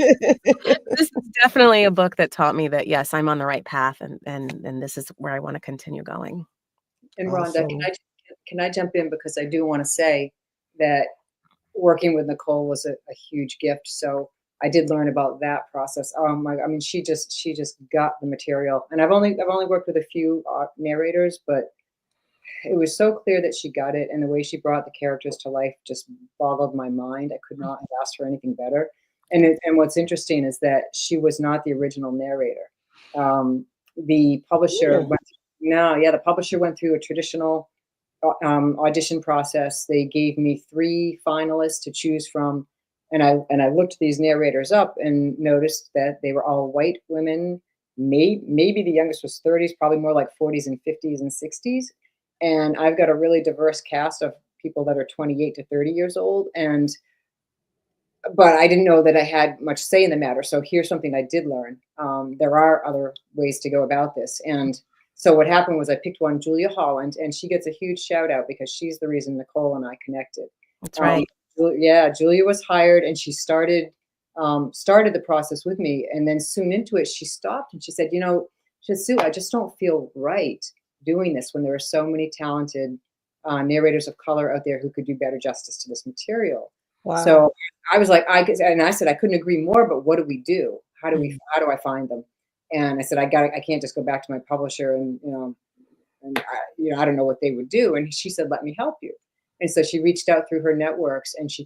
this is definitely a book that taught me that, yes, I'm on the right path and this is where I wanna continue going. And Rhonda, Awesome. can I jump in because I do want to say that working with Nicole was a huge gift. So I did learn about that process. Oh my, I mean, she just got the material, and I've only worked with a few narrators, but it was so clear that she got it, and the way she brought the characters to life just boggled my mind. I could not have asked for anything better. And what's interesting is that she was not the original narrator. The publisher Mm. went no, yeah, the publisher went through a traditional audition process. They gave me three finalists to choose from, and I looked these narrators up and noticed that they were all white women. Maybe the youngest was 30s, probably more like 40s and 50s and 60s. And I've got a really diverse cast of people that are 28 to 30 years old, and but I didn't know that I had much say in the matter. So here's something I did learn. There are other ways to go about this. And so what happened was I picked one, Julia Holland, and she gets a huge shout out because she's the reason Nicole and I connected. That's Um, right. yeah, Julia was hired, and she started the process with me. And then soon into it, she stopped and she said, she said, Sue, I just don't feel right doing this when there are so many talented narrators of color out there who could do better justice to this material. Wow. So I was like, and I said, I couldn't agree more, but what do we do? Mhm. How do I find them? And I said, I can't just go back to my publisher and I don't know what they would do. And she said, let me help you. And so she reached out through her networks, and she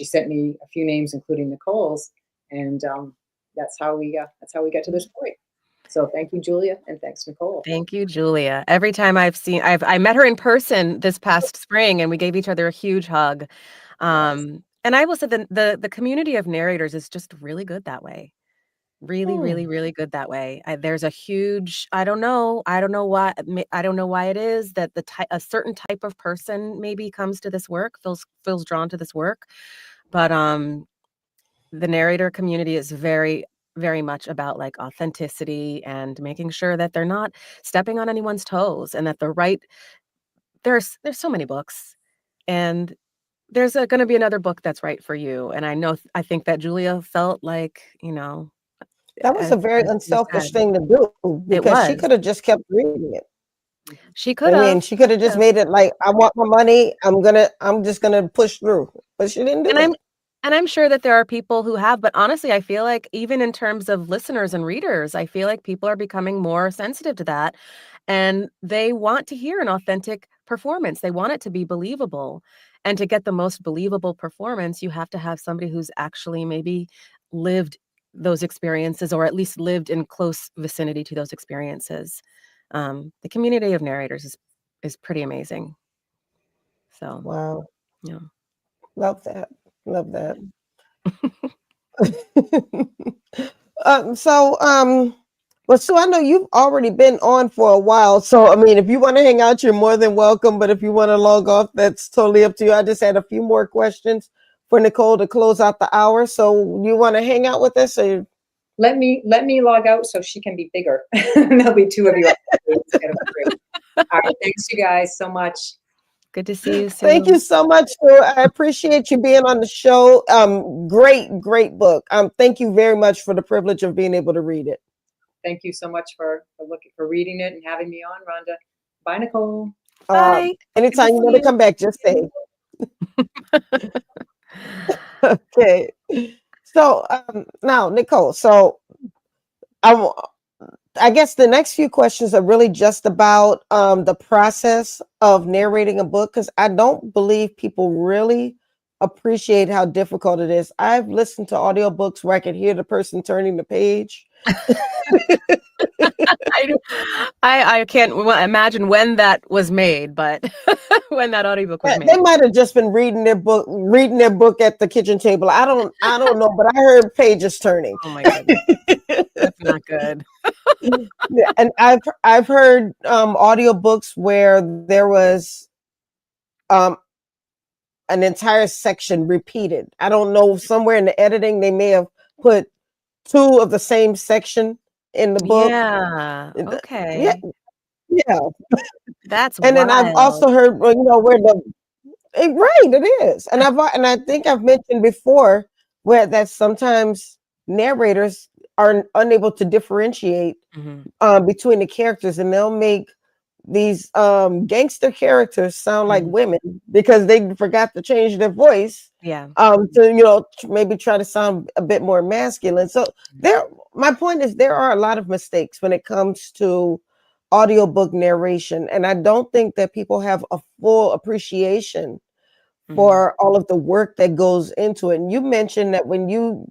sent me a few names, including Nicole's. And that's how we got to this point. So thank you, Julia. And thanks, Nicole. Thank you, Julia. Every time I met her in person this past spring, and we gave each other a huge hug. Yes. And I will say the community of narrators is just really good that way. Really, really, Hmm. really good that way. There's a huge I don't know why it is that a certain type of person maybe comes to this work, feels drawn to this work, but, the narrator community is very, very much about, like, authenticity and making sure that they're not stepping on anyone's toes and that the right there's so many books, and there's, gonna be another book that's right for you, and I think that Julia felt like, That was a very as you unselfish said, thing to do it because she was. could have just kept reading it. Mhm. She I mean, could've, she could have just could've. made it like, I want my money. I'm just gonna push through. But she didn't do And that. I'm sure that there are people who have, but honestly, I feel like even in terms of listeners and readers, I feel like people are becoming more sensitive to that, and they want to hear an authentic performance. They want it to be believable, and to get the most believable performance, you have to have somebody who's actually maybe lived those experiences or at least lived in close vicinity to those experiences. The community of narrators is pretty amazing. So, Wow. yeah. Love that. Love that. Yeah. So, well, Sue, I know you've already been on for a while. So, I mean, if you want to hang out, you're more than welcome. But if you want to log off, that's totally up to you. I just had a few more questions for Nicole to close out the hour. So, you want to hang out with us? Or... Let me log out so she can be bigger. There'll be two of you instead of three. All right. Thanks, you guys, so much. Good to see you, Thank you Sue. so much, Sue. I appreciate you being on the show. Great book. Thank you very much for the privilege of being able to read it. Thank you so much for reading it and having me on, Rhonda. Bye, Nicole. Uh, Bye. Good to Anytime you want see to come back, just say. you. Okay. So now, Nicole. So I, I guess the next few questions are really just about the process of narrating a book because I don't believe people really appreciate how difficult it is. I've listened to audiobooks where I can hear the person turning the page. I do I can't imagine when that was made, but when that audiobook was They made. might have just been reading their book at the kitchen table. I don't know, but I heard pages turning. Oh my goodness. That's not good. Yeah, and I've heard audiobooks where there was um an entire section repeated. I don't know, somewhere in the editing they may have put two of the same section in the book. Yeah, Yeah, okay. yeah. That's And then I've wild. also heard, well, where right, it is. And I think I've mentioned before where that sometimes narrators are unable to differentiate Mhm, between the characters, and they'll make these gangster characters sound like mhm. women because they forgot to change their voice Yeah. to maybe try to sound a bit more masculine. So there, my point is there are a lot of mistakes when it comes to audiobook narration, and I don't think that people have a full appreciation Mhm, for all of the work that goes into it. And you mentioned that when you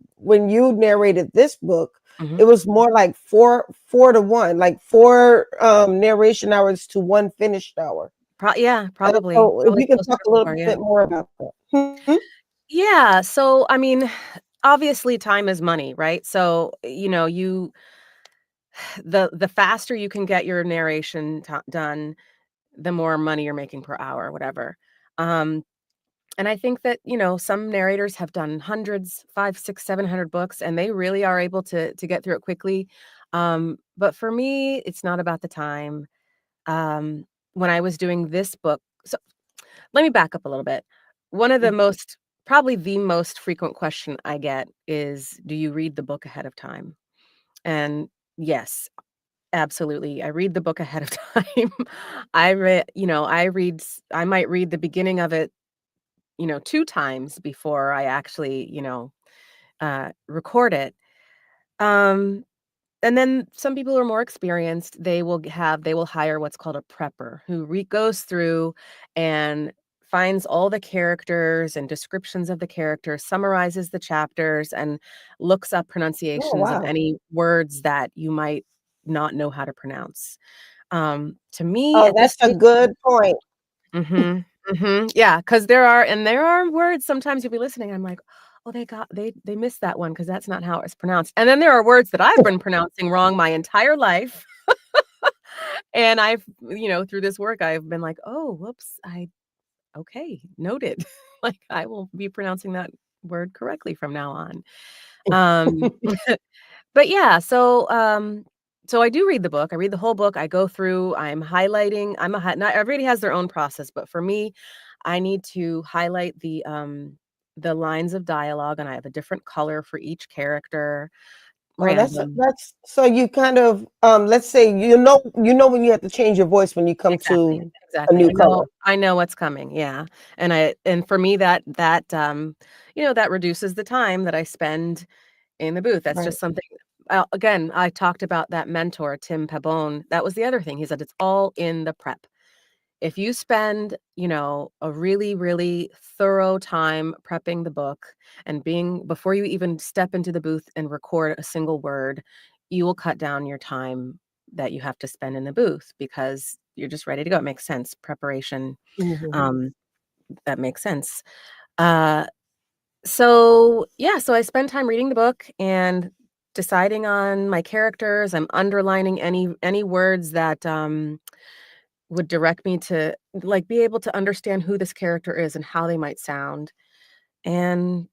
narrated this book, mhm. it was more like four to one, like four narration hours to one finished hour. Yeah, And probably, so if probably you can closer talk to a little 4, yeah. bit more about that. Mhm. Yeah, so, I mean, obviously time is money, right? So, the faster you can get your narration done, the more money you're making per hour, whatever. Um, and I think that, some narrators have done hundreds, 5, 6, 700 books, and they really are able to get through it quickly. But for me, it's not about the time. When I was doing this book, so let me back up a little bit. One of the most probably the most frequent question I get is, "Do you read the book ahead of time?" And yes, absolutely. I read the book ahead of time. I might read the beginning of it, 2 times before I actually, record it. Um, and then some people who are more experienced, they will hire what's called a prepper who goes through and finds all the characters and descriptions of the characters, summarizes the chapters, and looks up Oh pronunciations of wow. any words that you might not know how to pronounce. To me, Oh, at this that's a stage. good point. Mhm, mhm, yeah, because there are words sometimes you'll be listening, I'm like, "Oh, they missed that one because that's not how it's pronounced." And then there are words that I've been pronouncing wrong my entire life, and through this work, I've been like, "Oh, whoops, okay, noted." Like, I will be pronouncing that word correctly from now on. Um But yeah, so I do read the book. I read the whole book. I go through, I'm highlighting. Not everybody has their own process, but for me, I need to highlight the lines of dialogue, and I have a different color for each character, Oh, random. that's so you kind of let's say you know when you have to change your voice when you come Exactly, to a exactly. new I know color. I know what's coming, yeah, and for me, that reduces the time that I spend in the booth. That's Right. just something. Again, I talked about that mentor, Tim Pabon. That was the other thing. He said it's all in the prep. If you spend, a really, really thorough time prepping the book and being before you even step into the booth and record a single word, you will cut down your time that you have to spend in the booth because you're just ready to go. It makes sense. Preparation, Mhm. um, that makes sense. Uh, so, yeah, so I spend time reading the book and deciding on my characters. I'm underlining any words that, would direct me to, like, be able to understand who this character is and how they might sound. And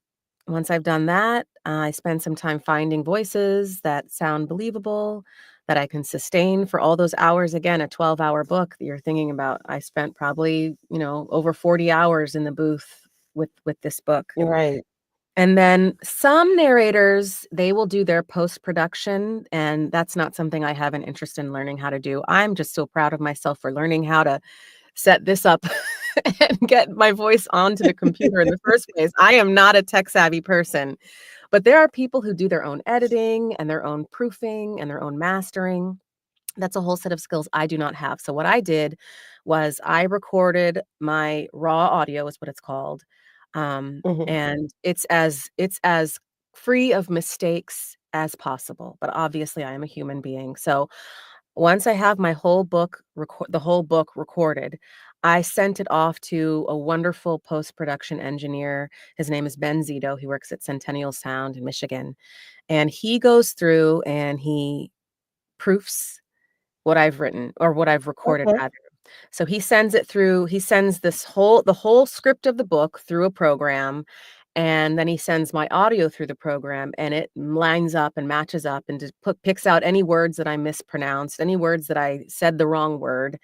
once I've done that, I spend some time finding voices that sound believable, that I can sustain for all those hours. Again, a 12-hour book that you're thinking about. I spent probably, over 40 hours in the booth with this book. You're right. And then some narrators, they will do their post-production, and that's not something I have an interest in learning how to do. I'm just so proud of myself for learning how to set this up and get my voice onto the computer in the first place. I am not a tech-savvy person, but there are people who do their own editing and their own proofing and their own mastering. That's a whole set of skills I do not have. So what I did was I recorded my raw audio is what it's called. Mhm. And it's as free of mistakes as possible. But obviously I am a human being. So once I have my whole book the whole book recorded, I sent it off to a wonderful post-production engineer. His name is Ben Zito. He works at Centennial Sound in Michigan. And he goes through and he proofs what I've written or what I've recorded Okay. rather. So he sends the whole script of the book through a program, And then he sends my audio through the program, and it lines up and matches up and just picks out any words that I mispronounced, any words that I said the wrong word,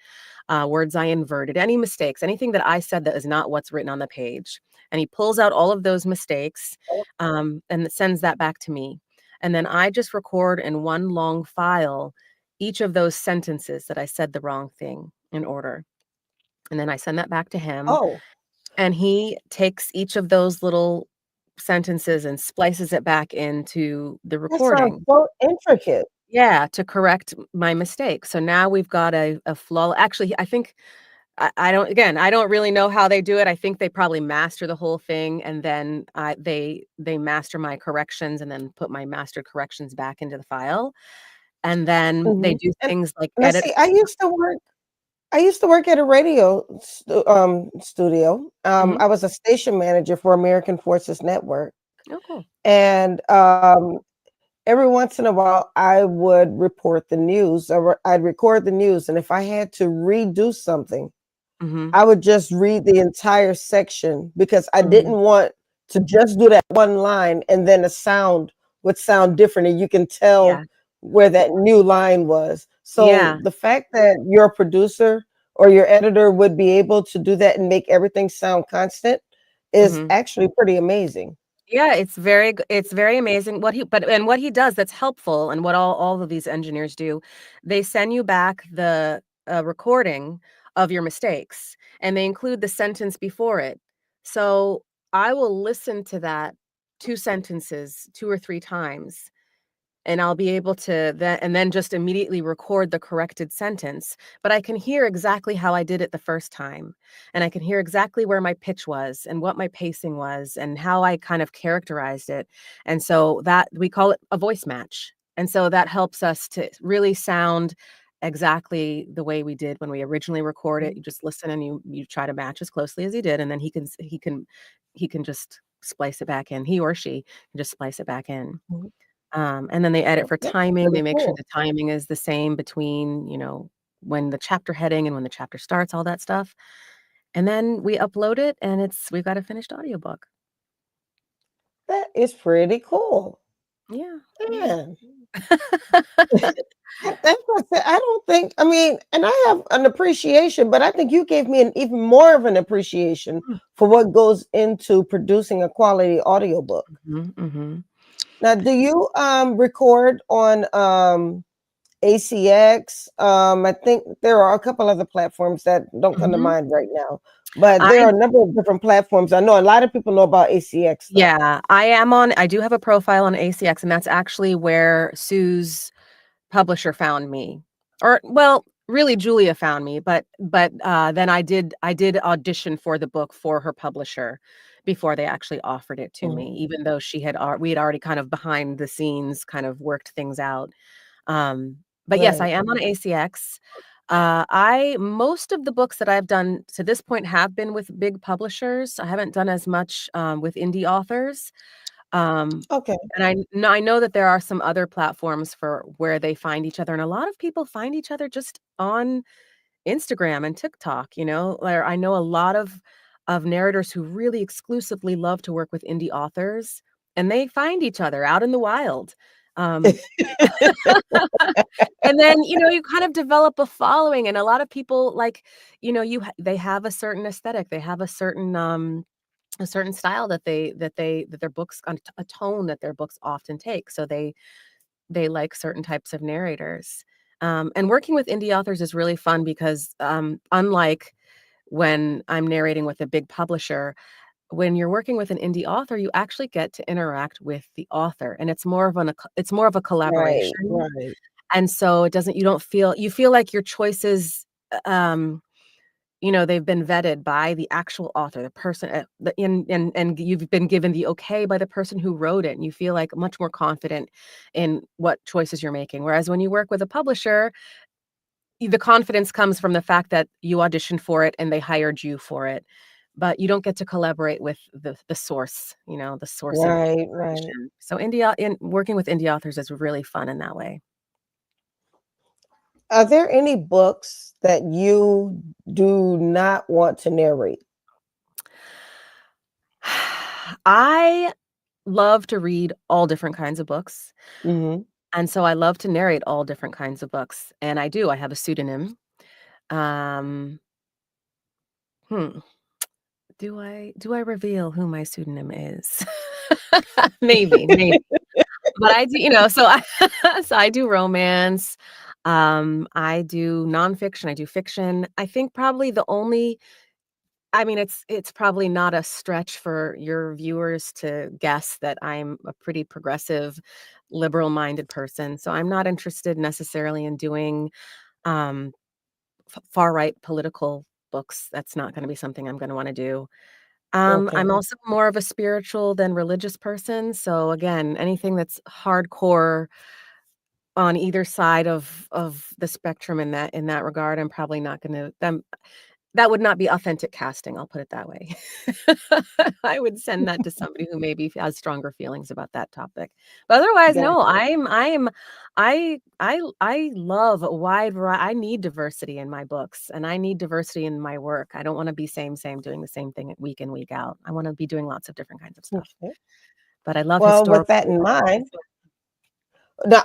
words I inverted, any mistakes, anything that I said that is not what's written on the page. And he pulls out all of those mistakes, and sends that back to me. And then I just record in one long file each of those sentences that I said the wrong thing in order. And then I send that back to him, Oh, and he takes each of those little sentences and splices it back into the that sounds recording. so intricate. Yeah, to correct my mistake. So now we've got a flaw. Actually, I think I don't, again, I don't really know how they do it. I think they probably master the whole thing, and then they master my corrections and then put my mastered corrections back into the file. And then they Mhm. do And things like now edit. see, I used to work at a radio studio. Mhm. I was a station manager for American Forces Network, Oh, cool. and every once in a while, I would report the news, or I'd record the news, and if I had to redo something, Mhm. I would just read the entire section because I Mhm. didn't want to just do that one line and then the sound would sound different and you can tell Yeah. where that new line was. So Yeah. the fact that your producer or your editor would be able to do that and make everything sound constant is Mhm. actually pretty amazing. Yeah, it's very amazing what he does that's helpful, and what all of these engineers do, they send you back the, recording of your mistakes, and they include the sentence before it. So, I will listen to that 2 sentences 2 or 3 times, and I'll be able to then just immediately record the corrected sentence, but I can hear exactly how I did it the first time, and I can hear exactly where my pitch was and what my pacing was and how I kind of characterized it, and so that we call it a voice match, and so that helps us to really sound exactly the way we did when we originally record it. You just listen and you try to match as closely as he did, and then he can just splice it back in. He or she can just splice it back in. Mhm. And then they edit Well, for that's timing. pretty They make sure cool. the timing is the same between, when the chapter heading and when the chapter starts, all that stuff. And then we upload it, and we've got a finished audiobook. That is pretty cool. Yeah, yeah. Yeah. That's what I said. I don't think, I mean, and I have an appreciation, but I think you gave me an even more of an appreciation Mm. for what goes into producing a quality audiobook. Mhm, mhm. Now, do you record on ACX? I think there are a couple other platforms that don't come to Mhm. mind right now, but there I are a number of different platforms. I know a lot of people know about ACX though. Yeah, I do have a profile on ACX, and that's actually where Sue's publisher found me. Or, well, really Julia found me, but then I did audition for the book for her publisher before they actually offered it to me, Mhm. even though we had already kind of behind the scenes kind of worked things out. Um, but yes, I Right. am on ACX. I Most of the books that I've done to this point have been with big publishers. I haven't done as much, with indie authors. Um, Okay. and I know that there are some other platforms for where they find each other, and a lot of people find each other just on Instagram and TikTok, where I know a lot of narrators who really exclusively love to work with indie authors, and they find each other out in the wild. Um, and then, you kind of develop a following, and a lot of people, like, they have a certain aesthetic, they have a certain style that their books a tone that their books often take, so they like certain types of narrators. And working with indie authors is really fun because, unlike when I'm narrating with a big publisher, when you're working with an indie author, you actually get to interact with the author, and it's more of a Right. collaboration, Right. and so it doesn't you feel like your choices, they've been vetted by the actual author, the person, and you've been given the okay by the person who wrote it, and you feel, like, much more confident in what choices you're making. Whereas when you work with a publisher, the confidence comes from the fact that you auditioned for it and they hired you for it, but you don't get to collaborate with the source, the source of Right. Right. information. So in working with indie authors is really fun in that way. Are there any books that you do not want to narrate? I love to read all different kinds of books, Hmm. and so I love to narrate all different kinds of books, and I do. I have a pseudonym. Um, hmm, do I reveal who my pseudonym is? Maybe, maybe. But I do, so I so I do romance, I do nonfiction, I do fiction. I think probably the only I mean, it's probably not a stretch for your viewers to guess that I'm a pretty progressive, liberal-minded person, so I'm not interested necessarily in doing, um, f far-right political books. That's not gonna be something I'm gonna wanna do. I'm Okay. also more of a spiritual than religious person, so again, anything that's hardcore on either side of the spectrum in that regard, I'm probably not gonna that would not be authentic casting, I'll put it that way. I would send that to somebody who maybe has stronger feelings about that topic. But otherwise, no, Gotcha. I love a wide variety. I need diversity in my books, and I need diversity in my work. I don't wanna be same, doing the same thing week in, week out. I wanna be doing lots of different kinds of stuff. Okay. But I love Well, with historical. that in mind, no,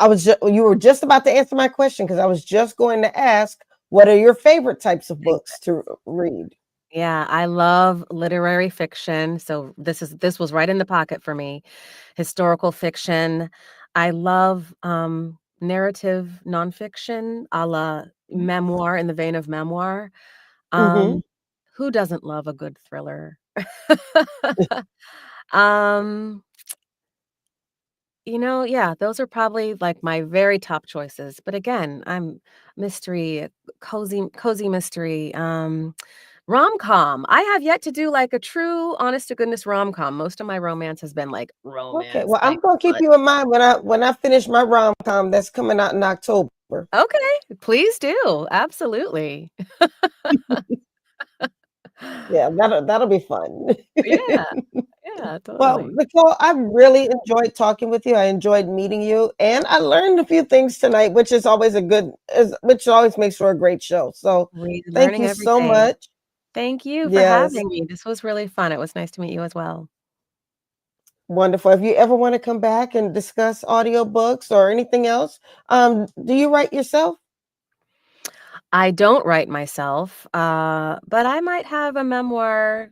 you were just about to answer my question because I was just going to ask, what are your favorite types of books to read? Yeah, I love literary fiction, so this was right in the pocket for me. Historical fiction. I love, narrative nonfiction, a la memoir in the vein of memoir. Mm-hmm. Um, who doesn't love a good thriller? Um, yeah, those are probably, like, my very top choices, but again, I'm mystery, cozy mystery, rom-com. I have yet to do, like, a true honest to goodness rom-com. Most of my romance has been, like, Okay. romance, Well, I'm like, gonna keep but you in mind when I finish my rom com that's coming out in October. okay, please do, absolutely. Yeah, that'll be fun. Yeah, yeah, Well, totally. Nicole, I really enjoyed talking with you. I enjoyed meeting you, and I learned a few things tonight, which is always which always makes for a great show. So, thank Learning you every so day. much. Thank you for Yes, having me. This was really fun. It was nice to meet you as well. wonderful. If you ever want to come back and discuss audiobooks or anything else, do you write yourself? I don't write myself, but I might have a memoir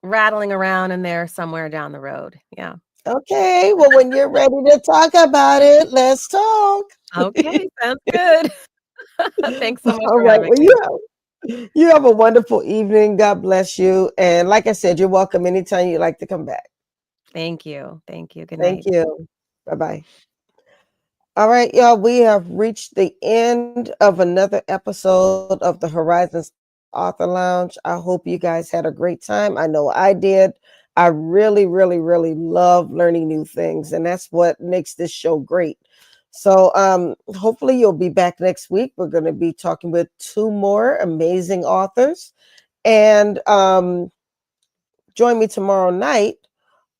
rattling around in there somewhere down the road. Yeah. Okay. Well, when you're ready to talk about it, let's talk. Okay, sounds good. Thanks so much All for right. having Well, me. you have a wonderful evening. God bless you. And like I said, you're welcome anytime you'd like to come back. Thank you. Thank you. Good Thank night. you. Bye bye. All right, y'all. We have reached the end of another episode of the Horizons Author Lounge. I hope you guys had a great time. I know I did. I really, really, really love learning new things, and that's what makes this show great. So, hopefully, you'll be back next week. We're going to be talking with two more amazing authors, and join me tomorrow night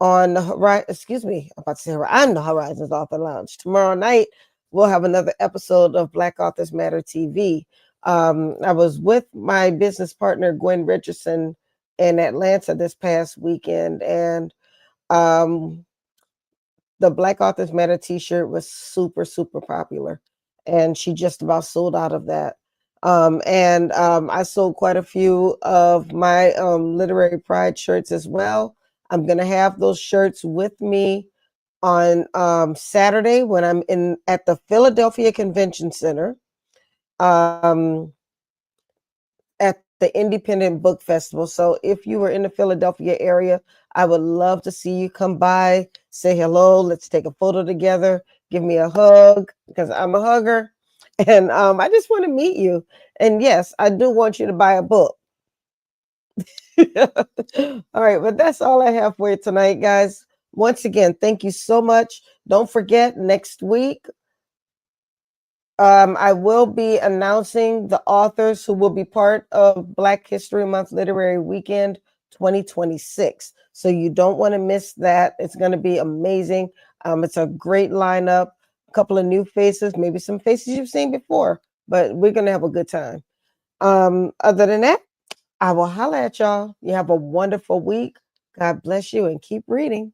on the Horizon. Excuse me, I'm about to say I'm the Horizons Author Lounge. Tomorrow night we'll have another episode of Black Authors Matter TV. I was with my business partner Gwen Richardson in Atlanta this past weekend, and um, the Black Authors Matter T-shirt was super, super popular, and she just about sold out of that. And I sold quite a few of my Literary Pride shirts as well. I'm gonna have those shirts with me on Saturday when I'm in at the Philadelphia Convention Center. Um, at the Independent Book Festival. So if you were in the Philadelphia area, I would love to see you come by, say hello, let's take a photo together, give me a hug because I'm a hugger. And I just want to meet you. And yes, I do want you to buy a book. All right, but that's all I have for you tonight, guys. Once again, thank you so much. Don't forget, next week I will be announcing the authors who will be part of Black History Month Literary Weekend 2026. So you don't want to miss that. It's going to be amazing. It's a great lineup, a couple of new faces, maybe some faces you've seen before, but we're going to have a good time. Other than that, I will holla at y'all. You have a wonderful week. God bless you and keep reading.